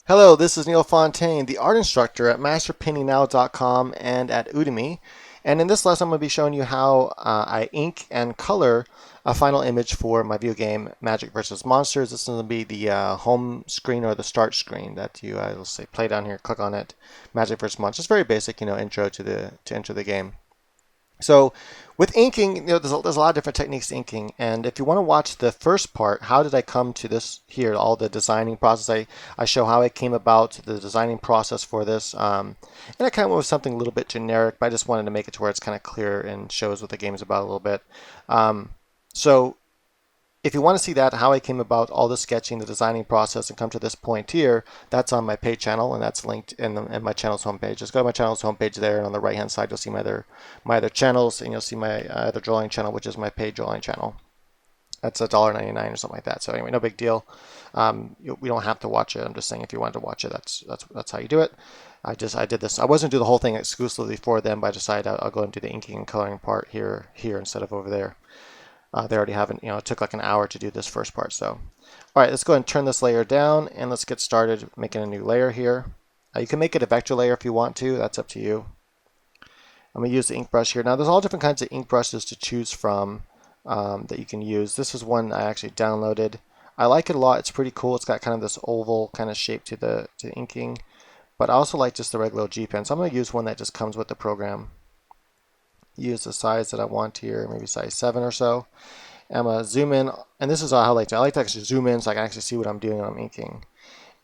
Hello, this is Neil Fontaine, the art instructor at masterpaintingnow.com and at Udemy. And in this lesson, I'm going to be showing you how I ink and color a final image for my video game Magic vs. Monsters. This is going to be the home screen or the start screen that you, let's say, play down here, click on it, Magic vs. Monsters. Very basic, intro to enter the game. So with inking, there's a lot of different techniques to inking. And if you want to watch the first part, how did I come to this here, all the designing process, I show how I came about the designing process for this. And I kind of went with something a little bit generic, but I just wanted to make it to where it's kind of clear and shows what the game is about a little bit. So if you want to see that, how I came about all the sketching, the designing process, and come to this point here, that's on my paid channel, and that's linked in my channel's homepage. Just go to my channel's homepage there, and on the right-hand side, you'll see my other channels, and you'll see my other drawing channel, which is my paid drawing channel. That's $1.99 or something like that. So anyway, no big deal. We don't have to watch it. I'm just saying if you wanted to watch it, that's how you do it. I did this. I wasn't do the whole thing exclusively for them, but I decided I'll go and do the inking and coloring part here instead of over there. They already haven't, it took like an hour to do this first part. So, all right, let's go ahead and turn this layer down and let's get started making a new layer here. You can make it a vector layer if you want to. That's up to you. I'm going to use the ink brush here. Now, there's all different kinds of ink brushes to choose from that you can use. This is one I actually downloaded. I like it a lot. It's pretty cool. It's got kind of this oval kind of shape to the inking, but I also like just the regular G pen. So I'm going to use one that just comes with the program. Use the size that I want here, maybe size 7 or so. I'm going to zoom in, and this is how I like to. I like to actually zoom in so I can actually see what I'm doing when I'm inking.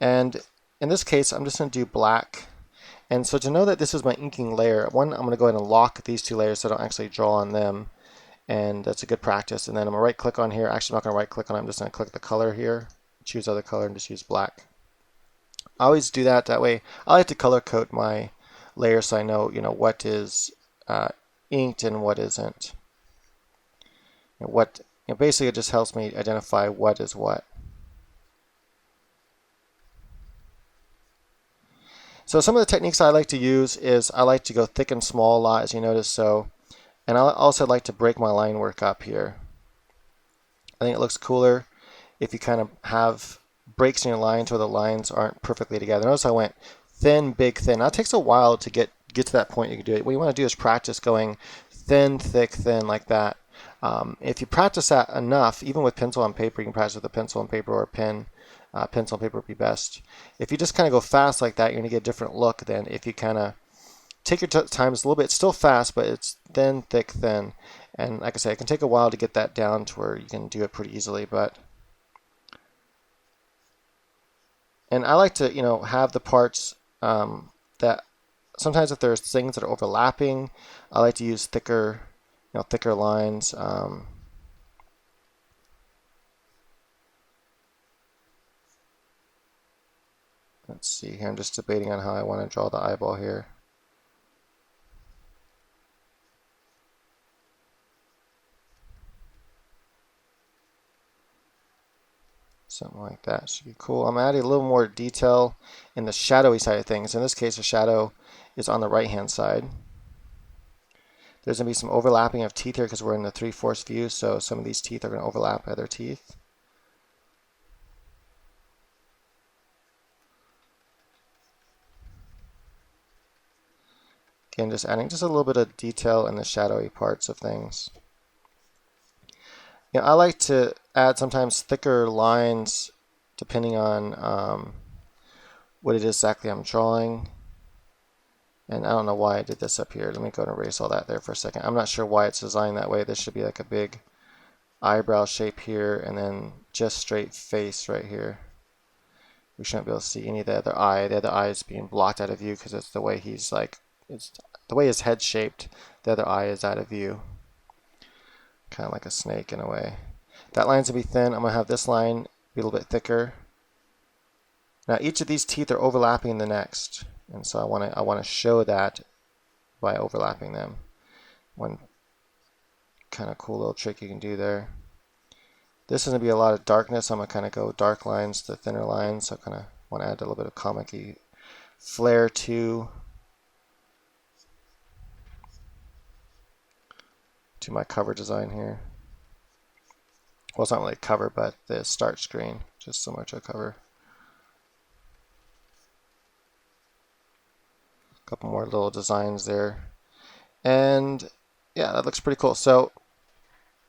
And in this case, I'm just going to do black. And so to know that this is my inking layer, I'm going to go ahead and lock these two layers so I don't actually draw on them. And that's a good practice. And then I'm going to right click on here. Actually, I'm not going to right click on it. I'm just going to click the color here, choose other color, and just use black. I always do that. That way, I like to color code my layer so I know, what is inked and what isn't. Basically it just helps me identify what is what. So some of the techniques I like to use is I like to go thick and small a lot, as you notice. So, and I also like to break my line work up here. I think it looks cooler if you kind of have breaks in your lines where the lines aren't perfectly together. Notice I went thin, big, thin. Now it takes a while to get to that point. You can do it. What you want to do is practice going thin, thick, thin like that. If you practice that enough, even with pencil on paper, you can practice with a pencil on paper or a pen. Pencil on paper would be best. If you just kind of go fast like that, you're going to get a different look than if you kind of take your time. It's a little bit, it's still fast, but it's thin, thick, thin. And like I say, it can take a while to get that down to where you can do it pretty easily. And I like to, have the parts that sometimes if there's things that are overlapping, I like to use thicker lines. Let's see here. I'm just debating on how I want to draw the eyeball here. Something like that should be cool. I'm adding a little more detail in the shadowy side of things. In this case, the shadow is on the right-hand side. There's going to be some overlapping of teeth here because we're in the 3/4 view, so some of these teeth are going to overlap other teeth. Again, just adding just a little bit of detail in the shadowy parts of things. I like to add sometimes thicker lines depending on what it is exactly I'm drawing. And I don't know why I did this up here. Let me go and erase all that there for a second. I'm not sure why it's designed that way. This should be like a big eyebrow shape here and then just straight face right here. We shouldn't be able to see any of the other eye. The other eye is being blocked out of view because it's the way he's like, it's the way his head's shaped. The other eye is out of view. Kind of like a snake in a way. That line's going to be thin. I'm going to have this line be a little bit thicker. Now each of these teeth are overlapping the next. And so I want to show that by overlapping them. One kind of cool little trick you can do there. This is going to be a lot of darkness. I'm going to kind of go dark lines to thinner lines. So I kind of want to add a little bit of comic-y flair to my cover design here. Well, it's not really a cover, but the start screen, just similar to a cover. couple more little designs there. And yeah, that looks pretty cool. So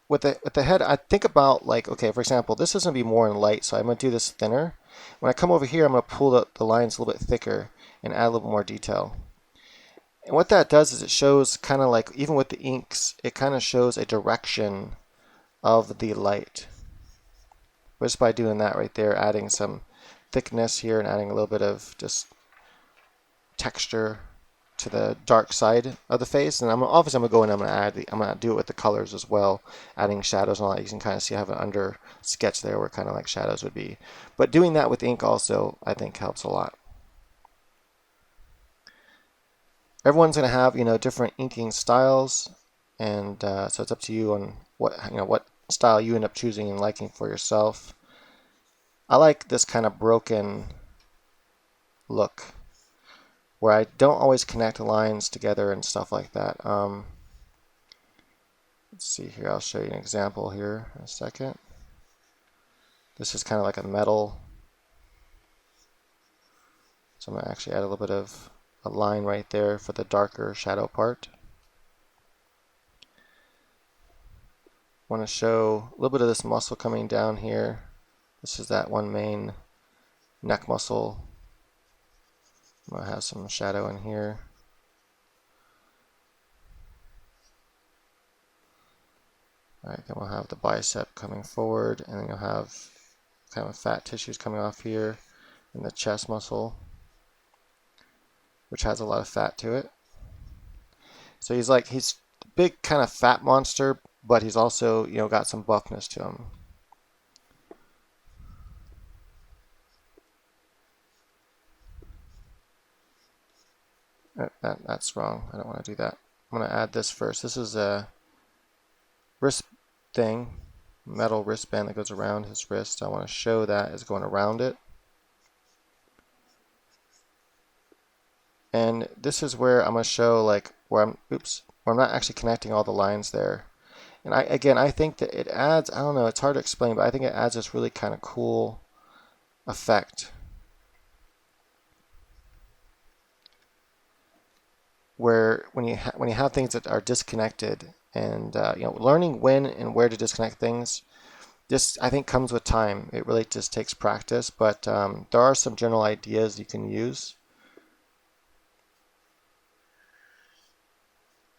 with the head, I think about like, okay, for example, this is going to be more in light, so I'm going to do this thinner. When I come over here, I'm going to pull the lines a little bit thicker and add a little more detail. And what that does is it shows kind of like, even with the inks, it kind of shows a direction of the light. Just by doing that right there, adding some thickness here and adding a little bit of just texture to the dark side of the face. And obviously I'm gonna go in and I'm gonna do it with the colors as well, adding shadows and all that. You can kind of see I have an under sketch there where kind of like shadows would be. But doing that with ink also I think helps a lot. Everyone's gonna have different inking styles, and so it's up to you on what style you end up choosing and liking for yourself. I like this kind of broken look where I don't always connect lines together and stuff like that. Let's see here, I'll show you an example here in a second. This is kind of like a metal, so I'm going to actually add a little bit of a line right there for the darker shadow part. I want to show a little bit of this muscle coming down here. This is that one main neck muscle. I'm going to have some shadow in here. Alright, then we'll have the bicep coming forward, and then you'll have kind of fat tissues coming off here, and the chest muscle, which has a lot of fat to it. So he's a big kind of fat monster, but he's also got some buffness to him. That's wrong. I don't want to do that. I'm going to add this first. This is a wrist thing, metal wristband that goes around his wrist. I want to show that as going around it. And this is where I'm going to show like where I'm not actually connecting all the lines there. And I think that it adds, I don't know, it's hard to explain, but I think it adds this really kind of cool effect where when you have things that are disconnected, and learning when and where to disconnect things, this I think comes with time. It really just takes practice, but there are some general ideas you can use,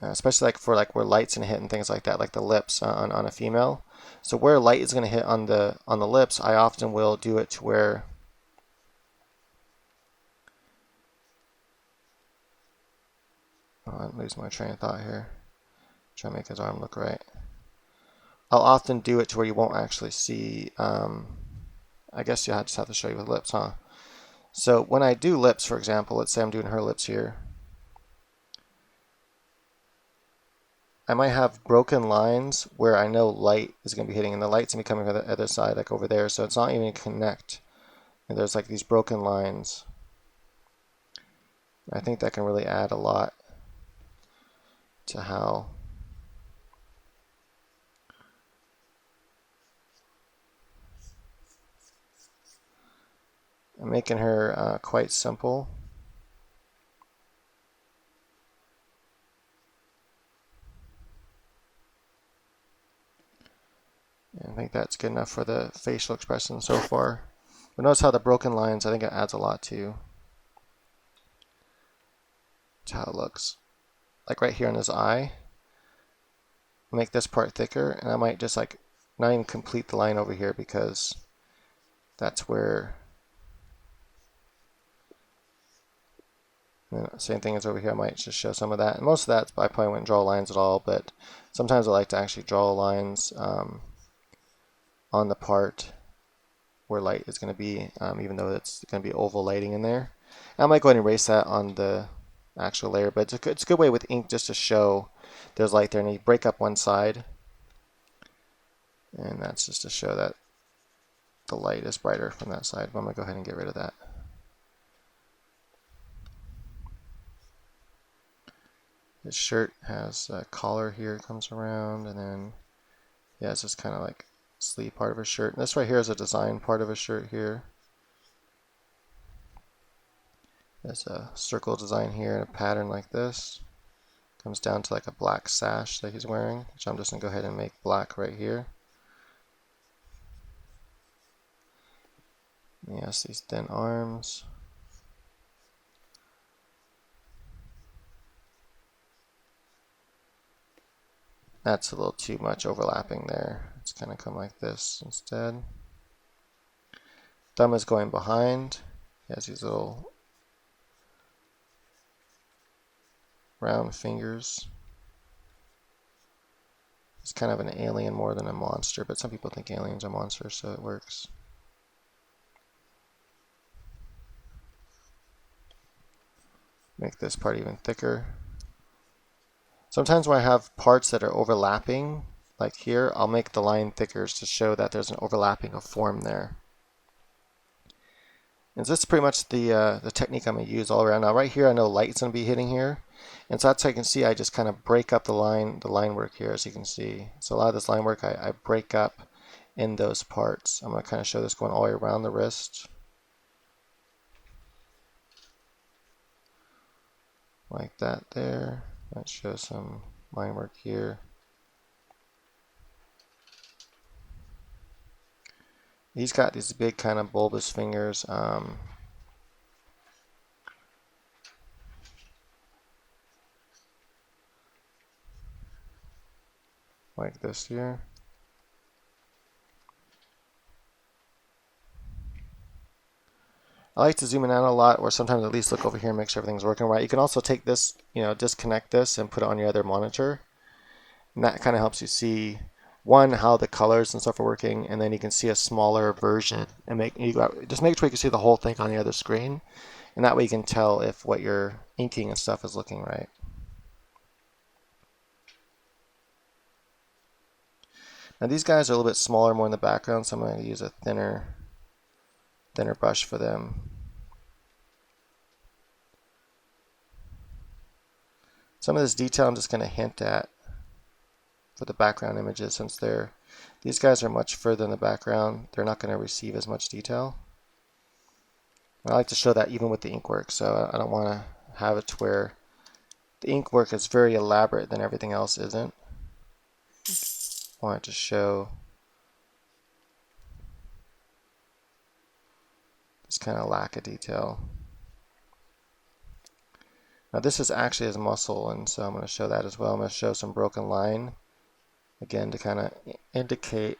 especially like for where light's gonna hit and things like that, like the lips on a female. So where light is gonna hit on the lips, I often will do it to where I'm losing my train of thought here. Try to make his arm look right. I'll often do it to where you won't actually see. I guess you'll just have to show you with lips, huh? So when I do lips, for example, let's say I'm doing her lips here, I might have broken lines where I know light is going to be hitting, and the light's going to be coming from the other side, like over there, so it's not even going to connect. And there's like these broken lines. I think that can really add a lot to how I'm making her quite simple. And I think that's good enough for the facial expression so far. But notice how the broken lines, I think it adds a lot to how it looks. Like right here on his eye, make this part thicker, and I might just like not even complete the line over here because that's where, same thing as over here, I might just show some of that. And most of that I probably wouldn't draw lines at all, but sometimes I like to actually draw lines on the part where light is going to be, even though it's going to be oval lighting in there. And I might go ahead and erase that on the actual layer, but it's a good way with ink just to show there's light there, and you break up one side, and that's just to show that the light is brighter from that side. But I'm going to go ahead and get rid of that. His shirt has a collar here, comes around, and then yeah, it's just kind of like sleeve part of his shirt. And this right here is a design part of his shirt here. There's a circle design here and a pattern like this. Comes down to like a black sash that he's wearing, which I'm just going to go ahead and make black right here. Yes, these thin arms. That's a little too much overlapping there. It's kind of come like this instead. Thumb is going behind. He has these little round fingers. He's kind of an alien more than a monster, but some people think aliens are monsters, so it works. Make this part even thicker. Sometimes when I have parts that are overlapping, like here, I'll make the line thicker to show that there's an overlapping of form there. And this is pretty much the technique I'm going to use all around. Now right here I know light's going to be hitting here. And so that's how you can see I just kind of break up the line work here, as you can see. So a lot of this line work I break up in those parts. I'm going to kind of show this going all the way around the wrist. Like that there. Let's show some line work here. He's got these big kind of bulbous fingers. Like this here. I like to zoom in out a lot, or sometimes at least look over here and make sure everything's working right. You can also take this, disconnect this and put it on your other monitor. And that kind of helps you see, one, how the colors and stuff are working, and then you can see a smaller version and just make sure you can see the whole thing on the other screen. And that way you can tell if what you're inking and stuff is looking right. Now these guys are a little bit smaller, more in the background, so I'm going to use a thinner brush for them. Some of this detail I'm just going to hint at for the background images, since these guys are much further in the background, they're not going to receive as much detail. And I like to show that even with the ink work, so I don't want to have it to where the ink work is very elaborate then everything else isn't. I want it to show this kind of lack of detail. Now this is actually his muscle, and so I'm going to show that as well. I'm going to show some broken line, again, to kind of indicate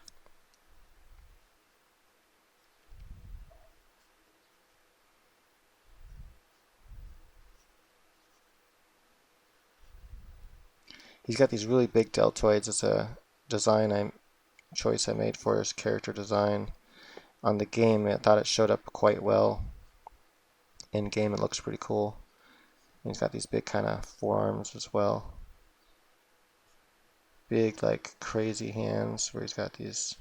he's got these really big deltoids. It's a choice I made for his character design. On the game, I thought it showed up quite well. In game, it looks pretty cool. And he's got these big kind of forearms as well. Big, like crazy hands, where he's got these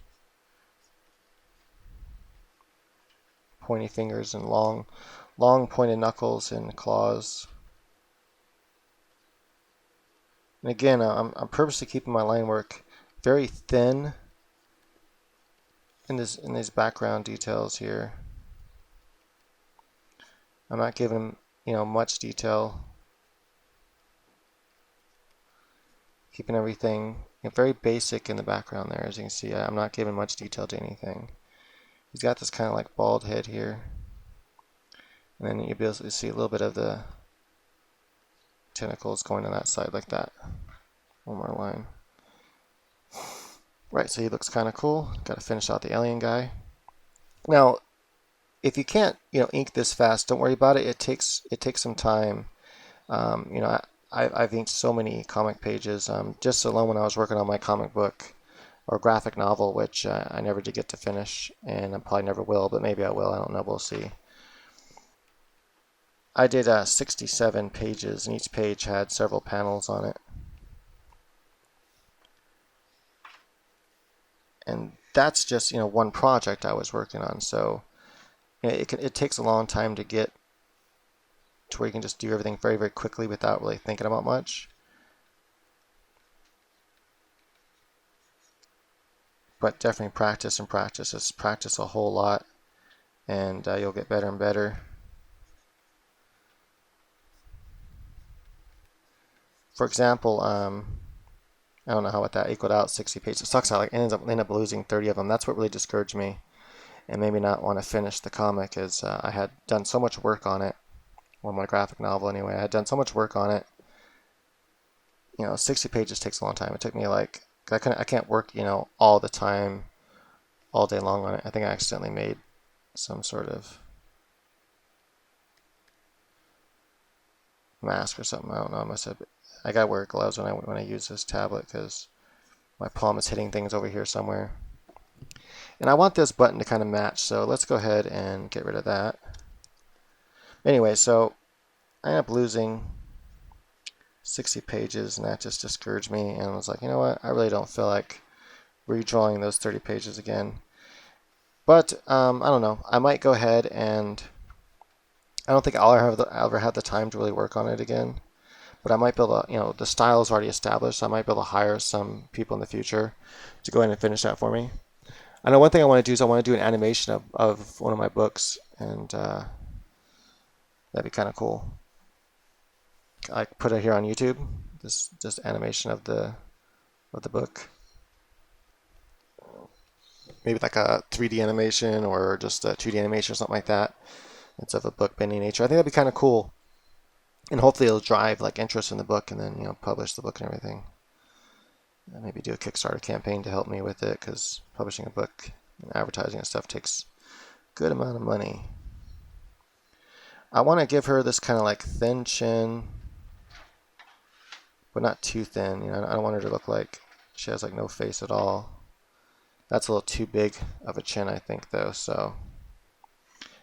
pointy fingers and long pointed knuckles and claws. And again, I'm purposely keeping my line work very thin in these background details here. I'm not giving much detail. Keeping everything very basic in the background there. As you can see, I'm not giving much detail to anything. He's got this kind of like bald head here. And then you'll be able to see a little bit of the tentacles going on that side like that. One more line. Right, so he looks kind of cool. Got to finish out the alien guy. Now, if you can't ink this fast, don't worry about it. It takes some time. I've inked so many comic pages. Just alone when I was working on my comic book or graphic novel, which I never did get to finish, and I probably never will, but maybe I will. I don't know. We'll see. I did 67 pages, and each page had several panels on it. And that's just one project I was working on. So it takes a long time to get to where you can just do everything very, very quickly without really thinking about much. But definitely practice and practice. Just practice a whole lot, and you'll get better and better. for example, I don't know how what that equaled out, 60 pages. It sucks. I like ended up losing 30 of them. That's what really discouraged me and made me not want to finish the comic. Is I had done so much work on it, or my graphic novel anyway. I had done so much work on it. 60 pages takes a long time. It took me like I can't work all the time, all day long on it. I think I accidentally made some sort of mask or something. I don't know. I gotta wear gloves when I use this tablet because my palm is hitting things over here somewhere. And I want this button to kind of match, so let's go ahead and get rid of that. Anyway, so I ended up losing 60 pages, and that just discouraged me, and I was like, you know what, I really don't feel like redrawing those 30 pages again. But I don't know, I might go ahead and I don't think I'll ever have the time to really work on it again. But I might be able to, the style is already established, so I might be able to hire some people in the future to go in and finish that for me. I know one thing I want to do is I want to do an animation of one of my books, and that'd be kind of cool. I put it here on YouTube, just animation of the book. Maybe like a 3D animation or just a 2D animation or something like that. It's of a book bending nature. I think that'd be kind of cool. And hopefully it'll drive like interest in the book and then publish the book and everything. And maybe do a Kickstarter campaign to help me with it because publishing a book and advertising and stuff takes a good amount of money. I want to give her this kind of like thin chin, but not too thin. I don't want her to look like she has like no face at all. That's a little too big of a chin, I think, though. So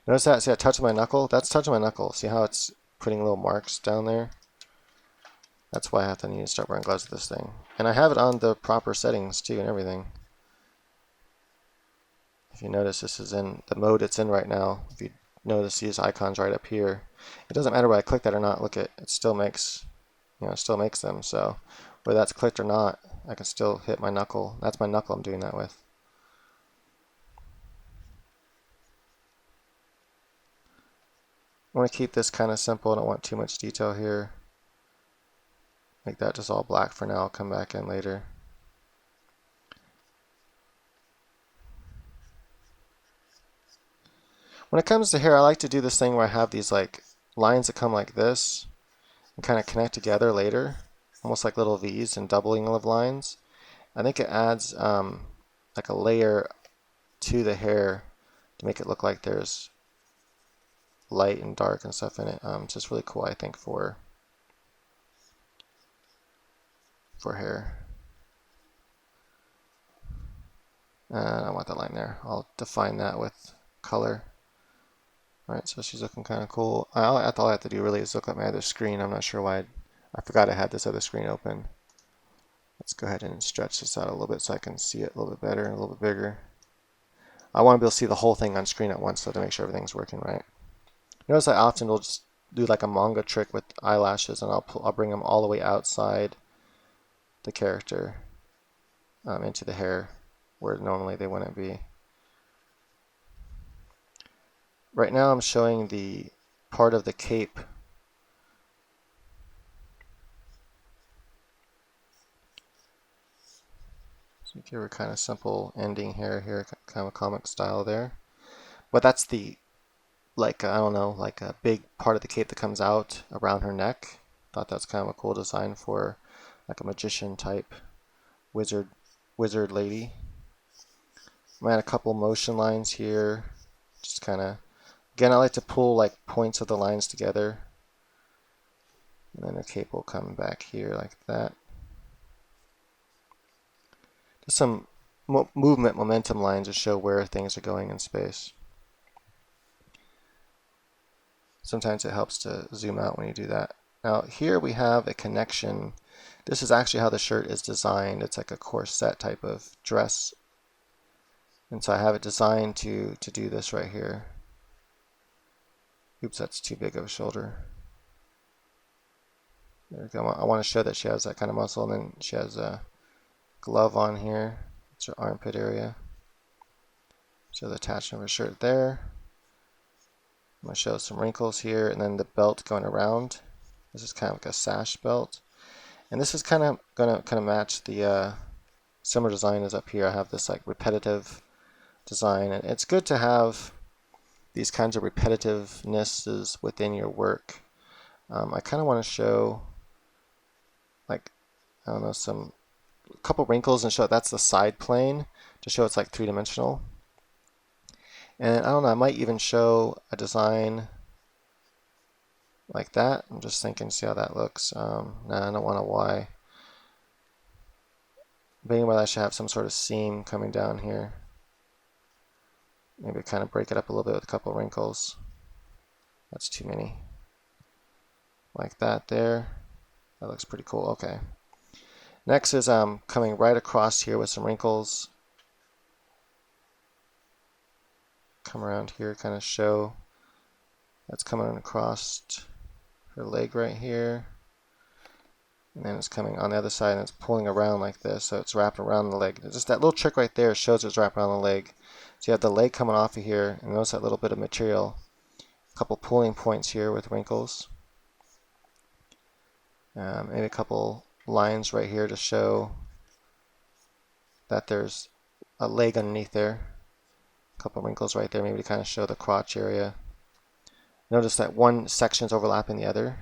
notice that? See that touch of my knuckle? That's touching my knuckle. See how it's putting little marks down there? That's why I need to start wearing gloves with this thing. And I have it on the proper settings too and everything. If you notice, this is in the mode it's in right now. If you notice these icons right up here, it doesn't matter whether I click that or not. Look, it still makes them. So whether that's clicked or not, I can still hit my knuckle. That's my knuckle I'm doing that with. I want to keep this kind of simple. I don't want too much detail here. Make that just all black for now. I'll come back in later. When it comes to hair, I like to do this thing where I have these like lines that come like this and kind of connect together later, almost like little V's and doubling of lines. I think it adds like a layer to the hair to make it look like there's light and dark and stuff in it. It's just really cool, I think, for hair. And I want that line there. I'll define that with color. Alright, so she's looking kind of cool. All I have to do really is look at my other screen. I'm not sure why I forgot I had this other screen open. Let's go ahead and stretch this out a little bit so I can see it a little bit better and a little bit bigger. I want to be able to see the whole thing on screen at once, so to make sure everything's working right. Notice I often will just do like a manga trick with eyelashes, and I'll bring them all the way outside the character into the hair where normally they wouldn't be. Right now I'm showing the part of the cape. So give her kind of simple ending here, kind of a comic style there. But that's the, like, I don't know, like a big part of the cape that comes out around her neck. Thought that's kind of a cool design for like a magician type wizard lady. I'm gonna add a couple motion lines here. Just kind of, again, I like to pull like points of the lines together. And then the cape will come back here like that. Just some movement momentum lines to show where things are going in space. Sometimes it helps to zoom out when you do that. Now here we have a connection. This is actually how the shirt is designed. It's like a corset type of dress. And so I have it designed to do this right here. Oops, that's too big of a shoulder. There we go. I want to show that she has that kind of muscle, and then she has a glove on here. It's her armpit area. Show the attachment of her shirt there. I'm going to show some wrinkles here, and then the belt going around. This is kind of like a sash belt. And this is kind of gonna match the similar design as up here. I have this like repetitive design, and it's good to have these kinds of repetitivenesses within your work. I kind of want to show like, I don't know, a couple wrinkles and show that's the side plane to show it's like three-dimensional. And I don't know, I might even show a design like that. I'm just thinking, see how that looks. No, I don't want a Y. But anyway, I should have some sort of seam coming down here. Maybe kind of break it up a little bit with a couple wrinkles. That's too many. Like that there. That looks pretty cool. Okay. Next is coming right across here with some wrinkles. Come around here, kind of show that's coming across her leg right here. And then it's coming on the other side and it's pulling around like this, so it's wrapping around the leg. Just that little trick right there shows it's wrapped around the leg. So you have the leg coming off of here, and notice that little bit of material. A couple pulling points here with wrinkles. Maybe a couple lines right here to show that there's a leg underneath there. A couple wrinkles right there, maybe to kind of show the crotch area. Notice that one section's overlapping the other.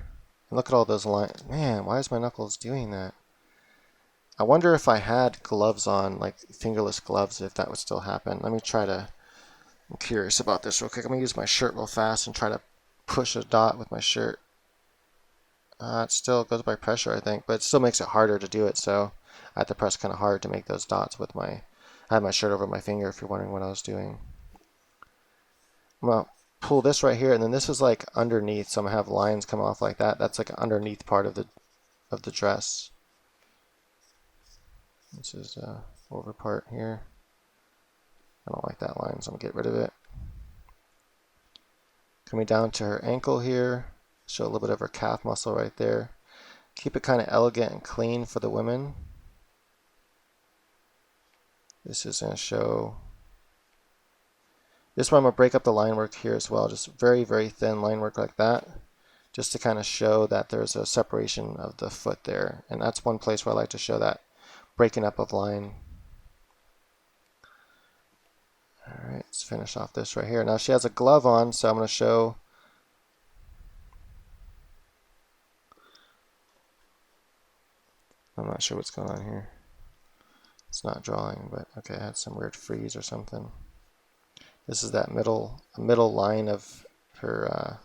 And look at all those lines. Man, why is my knuckles doing that? I wonder if I had gloves on, like fingerless gloves, if that would still happen. Let me try to, I'm curious about this real quick. I'm going to use my shirt real fast and try to push a dot with my shirt. It still goes by pressure, I think, but it still makes it harder to do it, so I have to press kind of hard to make those dots with I had my shirt over my finger, if you're wondering what I was doing. I'm going to pull this right here, and then this is like underneath, so I'm going to have lines come off like that. That's like an underneath part of the dress. This is over part here. I don't like that line, so I'm going to get rid of it. Coming down to her ankle here, show a little bit of her calf muscle right there. Keep it kind of elegant and clean for the women. This is going to show, this one I'm going to break up the line work here as well, just very, very thin line work like that, just to kind of show that there's a separation of the foot there. And that's one place where I like to show that breaking up of line. Alright, let's finish off this right here. Now she has a glove on, so I'm going to show I'm not sure what's going on here. It's not drawing, but okay, I had some weird freeze or something. This is that middle line of her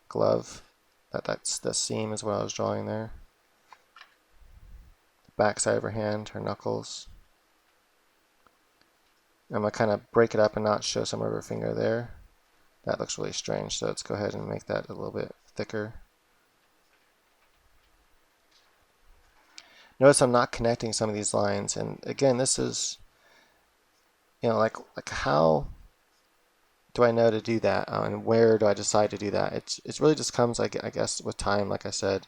glove. That's the seam is what I was drawing there. The back side of her hand, her knuckles. I'm going to kind of break it up and not show some of her finger there. That looks really strange, so let's go ahead and make that a little bit thicker. Notice I'm not connecting some of these lines, and again, this is, you know, like how do I know to do that, and where do I decide to do that? It really just comes, I guess, with time, like I said.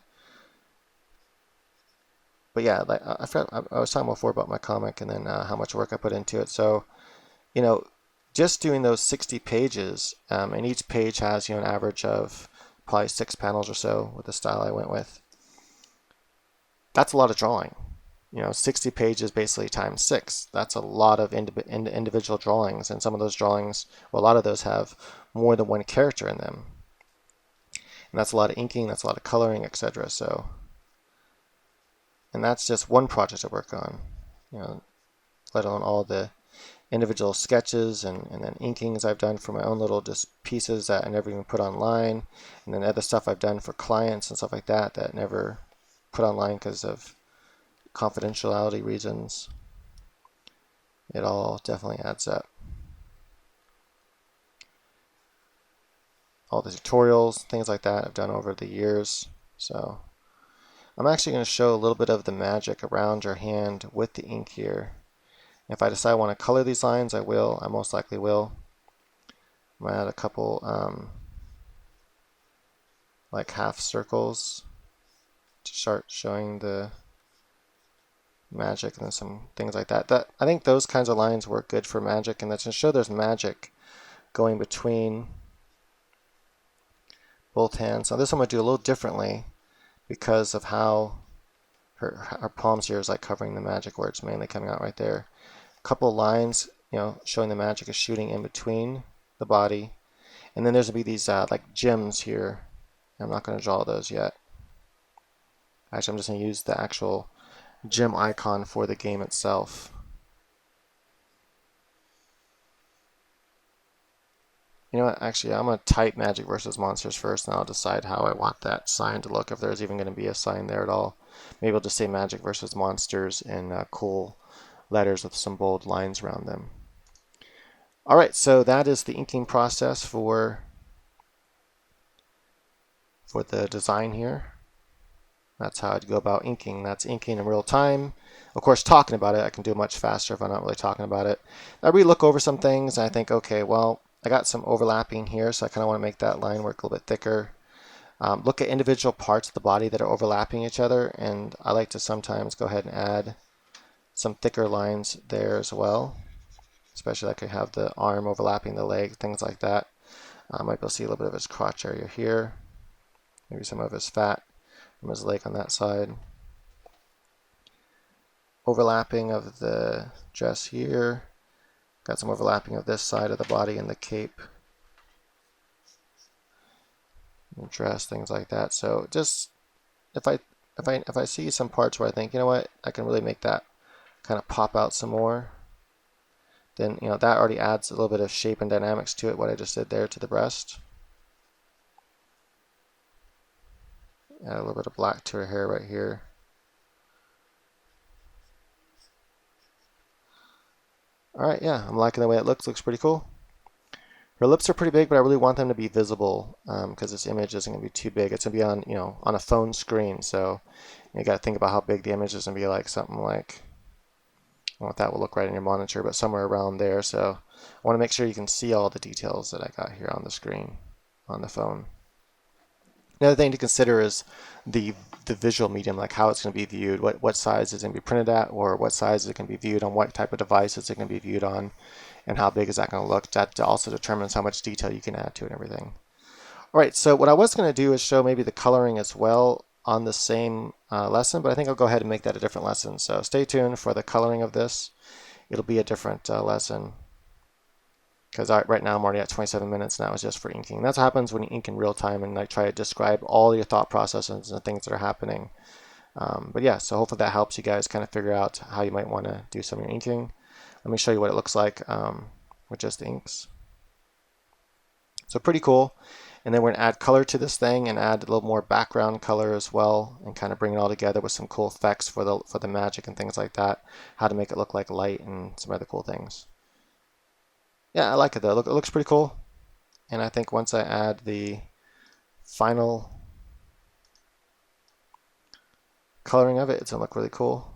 But yeah, like I was talking before about my comic and then how much work I put into it. So, you know, just doing those 60 pages, and each page has, you know, an average of probably 6 panels or so with the style I went with. That's a lot of drawing. You know, 60 pages basically times 6. That's a lot of individual drawings, and some of those drawings, well, a lot of those have more than one character in them. And that's a lot of inking, that's a lot of coloring, etc. So, and that's just one project I work on, you know, let alone all the individual sketches and then inkings I've done for my own little just pieces that I never even put online, and then other stuff I've done for clients and stuff like that that never put online because of confidentiality reasons. It all definitely adds up. All the tutorials, things like that I've done over the years. So I'm actually going to show a little bit of the magic around your hand with the ink here. If I decide I want to color these lines, I will. I most likely will. I'm going to add a couple like half circles to start showing the magic, and then some things like that. I think those kinds of lines work good for magic, and that's to show there's magic going between both hands. Now this I'm going to do a little differently because of how her palms here is like covering the magic where it's mainly coming out right there. A couple of lines, showing the magic is shooting in between the body. And then there's going to be these like gems here. I'm not going to draw those yet. Actually, I'm just going to use the actual gem icon for the game itself. You know what, actually, I'm going to type Magic versus Monsters first, and I'll decide how I want that sign to look, if there's even going to be a sign there at all. Maybe I'll just say Magic versus Monsters in cool letters with some bold lines around them. All right, so that is the inking process for the design here. That's how I'd go about inking. That's inking in real time. Of course, talking about it, I can do it much faster if I'm not really talking about it. I re-look over some things, and I think, okay, well, I got some overlapping here, so I kind of want to make that line work a little bit thicker. Look at individual parts of the body that are overlapping each other, and I like to sometimes go ahead and add some thicker lines there as well, especially like I have the arm overlapping the leg, things like that. I might be able to see a little bit of his crotch area here, maybe some of his fat from his leg on that side. Overlapping of the dress here. Got some overlapping of this side of the body and the cape. And dress, things like that. So just if I see some parts where I think, you know what, I can really make that kind of pop out some more, then that already adds a little bit of shape and dynamics to it, what I just did there to the breast. Add a little bit of black to her hair right here. Alright, yeah, I'm liking the way it looks. Looks pretty cool. Her lips are pretty big, but I really want them to be visible because this image isn't going to be too big. It's going to be on, on a phone screen, so you got to think about how big the image is going to be. Like something like, I don't know what that will look right in your monitor, but somewhere around there. So I want to make sure you can see all the details that I got here on the screen on the phone. Another thing to consider is the visual medium, like how it's going to be viewed, what size is it going to be printed at, or what size is it going to be viewed on, what type of device is it going to be viewed on, and how big is that going to look. That also determines how much detail you can add to it and everything. All right, so what I was going to do is show maybe the coloring as well on the same lesson, but I think I'll go ahead and make that a different lesson. So stay tuned for the coloring of this. It'll be a different lesson, because right now I'm already at 27 minutes, and that was just for inking. That's what happens when you ink in real time and like try to describe all your thought processes and things that are happening. But yeah, so hopefully that helps you guys kind of figure out how you might want to do some of your inking. Let me show you what it looks like with just the inks. So pretty cool. And then we're going to add color to this thing and add a little more background color as well, and kind of bring it all together with some cool effects for the magic and things like that. How to make it look like light and some other cool things. Yeah, I like it though. It looks pretty cool. And I think once I add the final coloring of it, it's going to look really cool.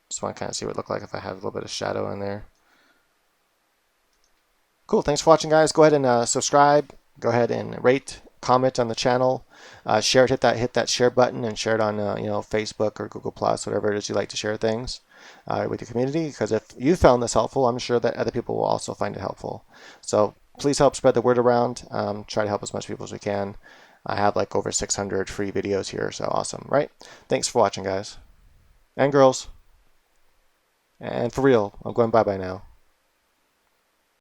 Just want to kind of see what it looked like if I have a little bit of shadow in there. Cool. Thanks for watching, guys. Go ahead and subscribe. Go ahead and rate, comment on the channel. Share it. Hit that share button and share it on Facebook or Google Plus, whatever it is you like to share things with your community. Because if you found this helpful, I'm sure that other people will also find it helpful. So please help spread the word around. Try to help as much people as we can. I have like over 600 free videos here, so awesome, right? Thanks for watching, guys and girls. And for real, I'm going bye-bye now.